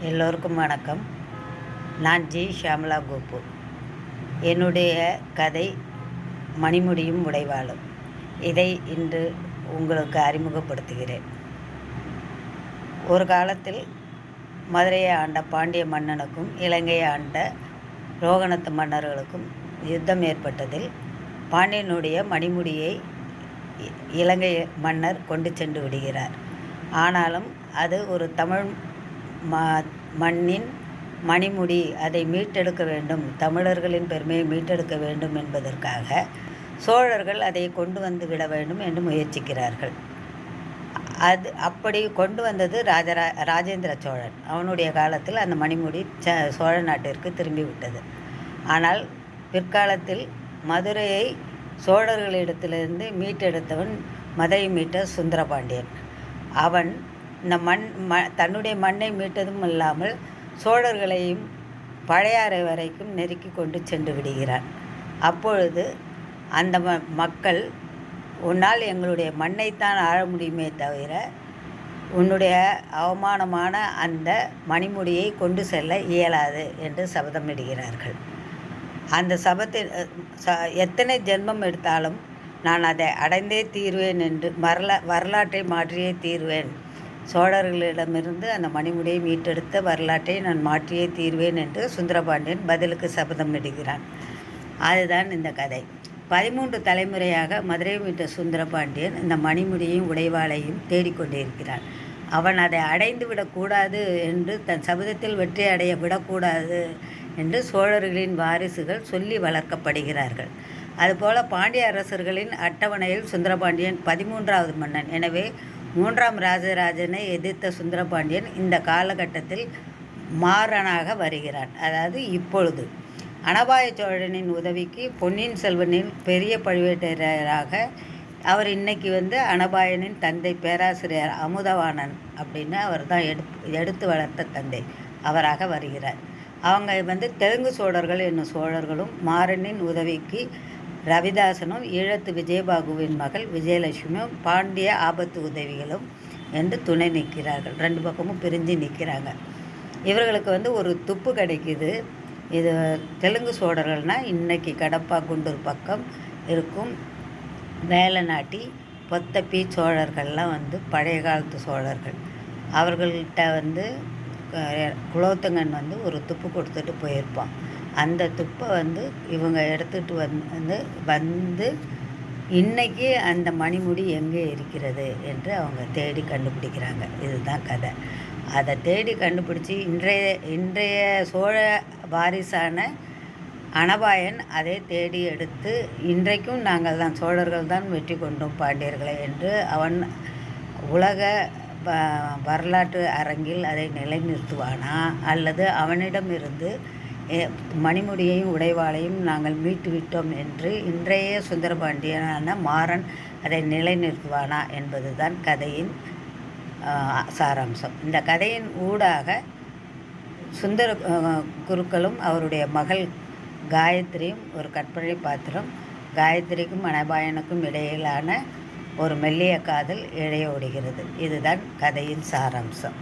எல்லோருக்கும் வணக்கம். நான் ஜி ஷியாமலா கோப்பு. என்னுடைய கதை மணிமுடியும் உடைவாளும். இதை இன்று உங்களுக்கு அறிமுகப்படுத்துகிறேன். ஒரு காலத்தில் மதுரையை ஆண்ட பாண்டிய மன்னனுக்கும் இலங்கையை ஆண்ட ரோகணத்து மன்னர்களுக்கும் யுத்தம் ஏற்பட்டதில் பாண்டியனுடைய மணிமுடியை இலங்கை மன்னர் கொண்டு சென்று விடுகிறார். ஆனாலும் அது ஒரு தமிழ் மண்ணின் மணிமுடி, அதை மீட்டெடுக்க வேண்டும், தமிழர்களின் பெருமையை மீட்டெடுக்க வேண்டும் என்பதற்காக சோழர்கள் அதை கொண்டு வந்து விட வேண்டும் என்று முயற்சிக்கிறார்கள். அப்படி கொண்டு வந்தது ராஜேந்திர சோழன். அவனுடைய காலத்தில் அந்த மணிமுடி சோழ நாட்டிற்கு திரும்பிவிட்டது. ஆனால் பிற்காலத்தில் மதுரையை சோழர்களிடத்திலிருந்து மீட்டெடுத்தவன் மதுரை மீட்ட சுந்தரபாண்டியன். அவன் இந்த தன்னுடைய மண்ணை மீட்டதும் இல்லாமல் சோழர்களையும் பழையாறை வரைக்கும் நெருக்கி கொண்டு சென்று விடுகிறான். அப்பொழுது அந்த மக்கள், உன்னால் எங்களுடைய மண்ணைத்தான் ஆள முடியுமே தவிர உன்னுடைய அவமானமான அந்த மணிமுடியை கொண்டு செல்ல இயலாது என்று சபதமிடுகிறார்கள். அந்த எத்தனை ஜென்மம் எடுத்தாலும் நான் அதை அடைந்தே தீர்வேன் என்று வரலாற்றை மாற்றியே தீர்வேன், சோழர்களிடமிருந்து அந்த மணிமுடியை மீட்டெடுத்த வரலாற்றை நான் மாற்றியே தீர்வேன் என்று சுந்தரபாண்டியன் பதிலுக்கு சபதமிடுகிறான். அதுதான் இந்த கதை. 13 தலைமுறையாக மதுரை மீட்ட சுந்தரபாண்டியன் இந்த மணிமுடியையும் உடைவாளையும் தேடிக்கொண்டிருக்கிறான். அவன் அதை அடைந்து விடக்கூடாது என்று, தன் சபதத்தில் வெற்றி அடைய விடக்கூடாது என்று சோழர்களின் வாரிசுகள் சொல்லி வளர்க்கப்படுகிறார்கள். அதுபோல பாண்டிய அரசர்களின் அட்டவணையில் சுந்தரபாண்டியன் 13வது மன்னன். எனவே 3ஆம் ராஜராஜனை எதிர்த்த சுந்தரபாண்டியன் இந்த காலகட்டத்தில் மாறனாக வருகிறான். அதாவது இப்பொழுது அனபாய சோழனின் உதவிக்கு பொன்னியின் செல்வனின் பெரிய பழுவேட்டரையராக அவர் இன்னைக்கு அனபாயனின் தந்தை பேராசிரியர் அமுதவாணன் அப்படின்னு அவர் தான் எடுத்து வளர்த்த தந்தை, அவராக வருகிறார். அவங்க தெலுங்கு சோழர்கள் என்னும் சோழர்களும், மாறனின் உதவிக்கு ரவிதாசனும், ஈழத்து விஜயபாகுவின் மகள் விஜயலட்சுமியும், பாண்டிய ஆபத்து உதவிகளும் என்று துணை நிற்கிறார்கள். 2 பக்கமும் பிரிஞ்சு நிற்கிறாங்க. இவர்களுக்கு ஒரு துப்பு கிடைக்குது. இது தெலுங்கு சோழர்கள்னால் இன்றைக்கி கடப்பா குண்டூர் பக்கம் இருக்கும் வேலநாட்டி பொத்தப்பி சோழர்கள்லாம் பழைய காலத்து சோழர்கள். அவர்கள்கிட்ட குலோத்துங்கன் ஒரு துப்பு கொடுத்துட்டு போயிருப்பான். அந்த துப்பை இவங்க எடுத்துகிட்டு வந்து இன்றைக்கி அந்த மணிமுடி எங்கே இருக்கிறது என்று அவங்க தேடி கண்டுபிடிக்கிறாங்க. இதுதான் கதை. அதை தேடி கண்டுபிடிச்சி இன்றைய சோழ வாரிசான அனபாயன் அதை தேடி எடுத்து, இன்றைக்கும் நாங்கள் தான் சோழர்கள் தான் வெற்றி கொண்டோம் பாண்டியர்களை என்று அவன் உலக வரலாற்று அரங்கில் அதை நிலைநிறுத்துவானா, அல்லது அவனிடமிருந்து மணிமுடியையும் உடைவாளையும் நாங்கள் மீட்டு விட்டோம் என்று இன்றைய சுந்தரபாண்டியனான மாறன் அதை நிலைநிறுத்துவானா என்பது தான் கதையின் சாராம்சம். இந்த கதையின் ஊடாக சுந்தர குருக்களும் அவருடைய மகள் காயத்ரியும் ஒரு கற்பனை பாத்திரம். காயத்ரிக்கும் அனபாயனுக்கும் இடையிலான ஒரு மெல்லிய காதல் இழையோடுகிறது. இதுதான் கதையின் சாராம்சம்.